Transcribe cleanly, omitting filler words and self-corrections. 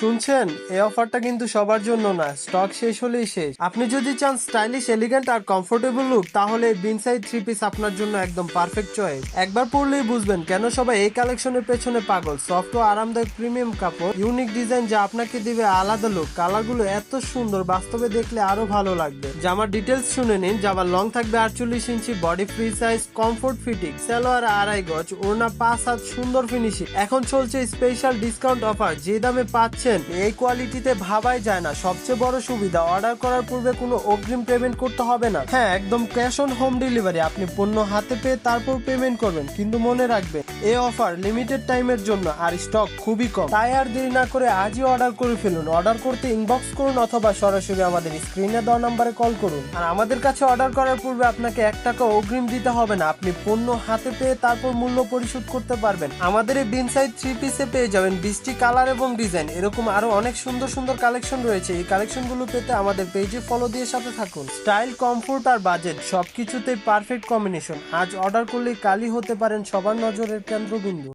শুনছেন, এই অফারটা কিন্তু সবার জন্য না, স্টক শেষ হলেই শেষ। আপনি যদি চান স্টাইলিশ, এলিগেন্ট আর কমফোর্টেবল লুক, তাহলে বিনসাইড থ্রি পিস আপনার জন্য একদম পারফেক্ট চয়েস। একবার পরলেই বুঝবেন কেন সবাই এই কালেকশনের পেছনে পাগল। সফট ও আরামদায়ক প্রিমিয়াম কাপড়, ইউনিক ডিজাইন যা আপনাকে দিবে আলাদা লুক। কালারগুলো এত সুন্দর, বাস্তবে দেখলে আরো ভালো লাগবে। জামার ডিটেলস শুনে নিন। জামার লং থাকবে 48 ইঞ্চি, body free size, comfort fitting, salwar 2.5 গজ, ওড়না 5 হাত, সুন্দর ফিনিশিং। এখন চলছে স্পেশাল ডিসকাউন্ট অফার, যে দামে পাচ্ছেন এই কোয়ালিটিতে ভাবাই যায় না। সবচেয়ে বড় সুবিধা, অর্ডার করার পূর্বে কোনো অগ্রিম পেমেন্ট করতে হবে না। হ্যাঁ, একদম ক্যাশ অন হোম ডেলিভারি। আপনি পণ্য হাতে পেয়ে তারপর পেমেন্ট করবেন। কিন্তু মনে রাখবেন, এই অফার লিমিটেড টাইমের জন্য আর স্টক খুবই কম। তাই আর দেরি না করে আজই অর্ডার করে ফেলুন। অর্ডার করতে ইনবক্স করুন অথবা সরাসরি আমাদের স্ক্রিনে দেওয়া নাম্বারে কল করুন। আর আমাদের কাছে অর্ডার করার পূর্বে আপনাকে 1 টাকা অগ্রিম দিতে হবে না। আপনি পণ্য হাতে পেয়ে তারপর মূল্য পরিশোধ করতে পারবেন। আমাদের এই বিনসাইড থ্রি পিসে পেয়ে যাবেন 20টি কালার এবং ডিজাইন। এরকম আরো অনেক সুন্দর সুন্দর কালেকশন রয়েছে। এই কালেকশনগুলো পেতে আমাদের পেজে ফলো দিয়ে সাথে থাকুন। স্টাইল, কমফোর্ট আর বাজেট সবকিছুতেই পারফেক্ট কম্বিনেশন। আজ অর্ডার করলেই কালই হতে পারেন সবার নজরের কেন্দ্রবিন্দু।